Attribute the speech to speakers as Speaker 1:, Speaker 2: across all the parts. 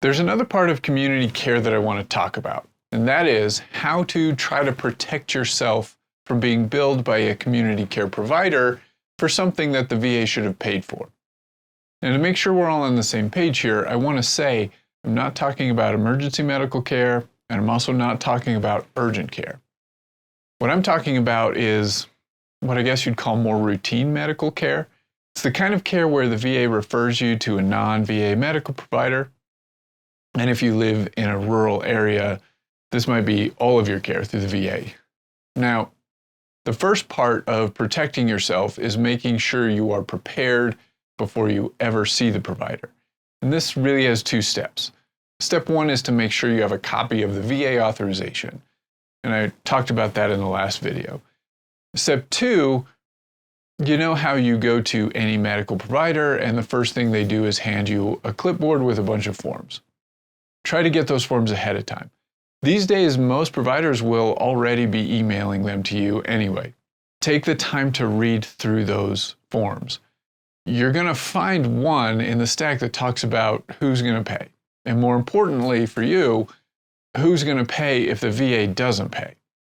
Speaker 1: There's another part of community care that I want to talk about, and that is how to try to protect yourself from being billed by a community care provider for something that the VA should have paid for. And to make sure we're all on the same page here, I want to say I'm not talking about emergency medical care, and I'm also not talking about urgent care. What I'm talking about is what I guess you'd call more routine medical care. It's the kind of care where the VA refers you to a non-VA medical provider. And if you live in a rural area, this might be all of your care through the VA. Now, the first part of protecting yourself is making sure you are prepared before you ever see the provider. And this really has two steps. Step one is to make sure you have a copy of the VA authorization. And I talked about that in the last video. Step two, you know how you go to any medical provider and the first thing they do is hand you a clipboard with a bunch of forms. Try to get those forms ahead of time. These days, most providers will already be emailing them to you anyway. Take the time to read through those forms. You're going to find one in the stack that talks about who's going to pay. And more importantly for you, who's going to pay if the VA doesn't pay.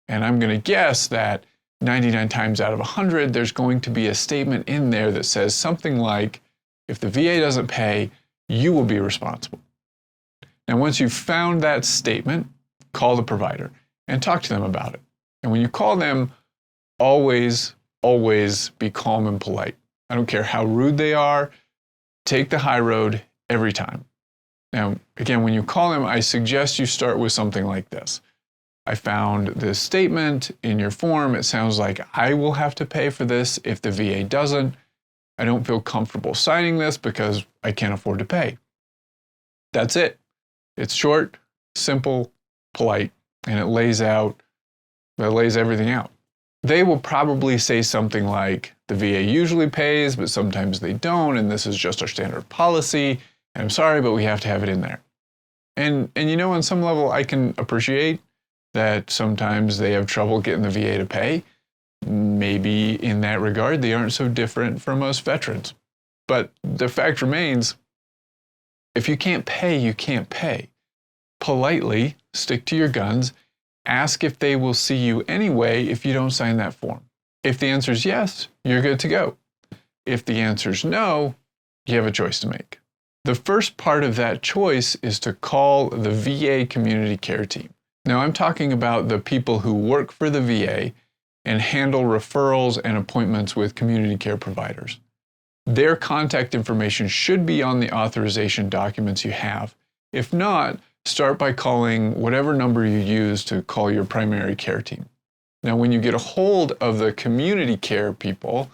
Speaker 1: And I'm going to guess that 99 times out of 100, there's going to be a statement in there that says something like, if the VA doesn't pay, you will be responsible. Now, once you've found that statement, call the provider and talk to them about it. And when you call them, always be calm and polite. I don't care how rude they are, take the high road every time. Now, again, when you call them, I suggest you start with something like this. I found this statement in your form. It sounds like I will have to pay for this if the VA doesn't. I don't feel comfortable signing this because I can't afford to pay. That's it. It's short, simple, polite, and it lays everything out. They will probably say something like, the VA usually pays, but sometimes they don't, and this is just our standard policy, and I'm sorry, but we have to have it in there. And you know, on some level, I can appreciate that sometimes they have trouble getting the VA to pay. Maybe in that regard, they aren't so different from us veterans. But the fact remains, if you can't pay, you can't pay. Politely stick to your guns. Ask if they will see you anyway if you don't sign that form. If the answer is yes, you're good to go. If the answer is no, you have a choice to make. The first part of that choice is to call the VA community care team. Now, I'm talking about the people who work for the VA and handle referrals and appointments with community care providers. Their contact information should be on the authorization documents you have. If not, start by calling whatever number you use to call your primary care team. Now, when you get a hold of the community care people,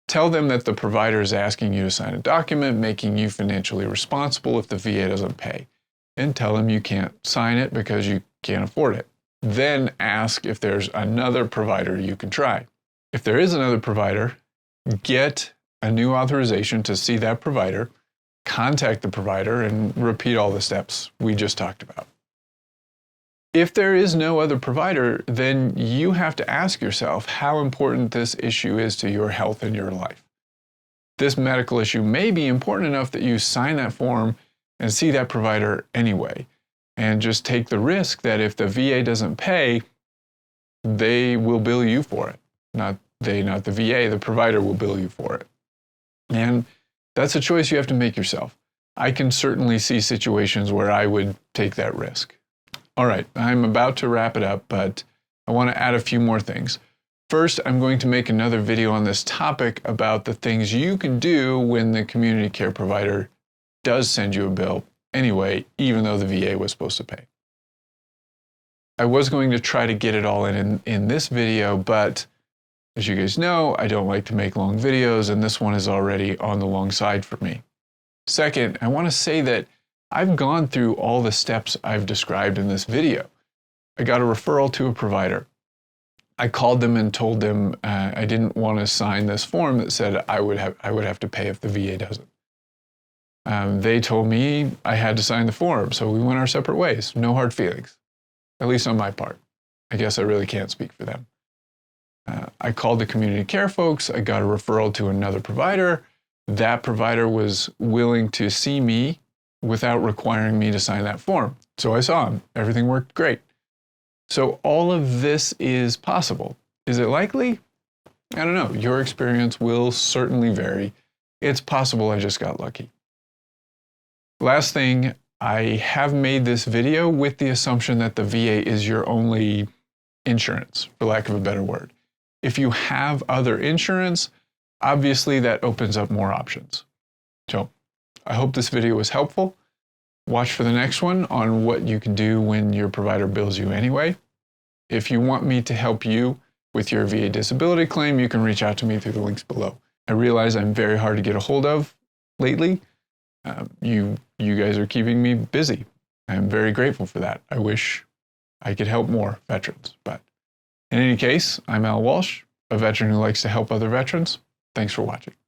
Speaker 1: tell them that the provider is asking you to sign a document making you financially responsible if the VA doesn't pay. And tell them you can't sign it because you can't afford it. Then ask if there's another provider you can try. If there is another provider, get a new authorization to see that provider, contact the provider, and repeat all the steps we just talked about. If there is no other provider, then you have to ask yourself how important this issue is to your health and your life. This medical issue may be important enough that you sign that form and see that provider anyway, and just take the risk that if the VA doesn't pay, they will bill you for it. Not the VA, the provider will bill you for it. And that's a choice you have to make yourself. I can certainly see situations where I would take that risk. All right, I'm about to wrap it up, but I want to add a few more things. First, I'm going to make another video on this topic about the things you can do when the community care provider does send you a bill anyway, even though the VA was supposed to pay. I was going to try to get it all in this video, but as you guys know, I don't like to make long videos, and this one is already on the long side for me. Second, I want to say that I've gone through all the steps I've described in this video. I got a referral to a provider. I called them and told them I didn't want to sign this form that said I would have to pay if the VA doesn't. They told me I had to sign the form, so we went our separate ways. No hard feelings, at least on my part. I guess I really can't speak for them. I called the community care folks. I got a referral to another provider. That provider was willing to see me without requiring me to sign that form. So I saw him. Everything worked great. So all of this is possible. Is it likely? I don't know. Your experience will certainly vary. It's possible I just got lucky. Last thing, I have made this video with the assumption that the VA is your only insurance, for lack of a better word. If you have other insurance, obviously that opens up more options. So I hope this video was helpful. Watch for the next one on what you can do when your provider bills you anyway. If you want me to help you with your VA disability claim, you can reach out to me through the links below. I realize I'm very hard to get a hold of lately. You guys are keeping me busy. I'm very grateful for that. I wish I could help more veterans. But in any case, I'm Al Walsh, a veteran who likes to help other veterans. Thanks for watching.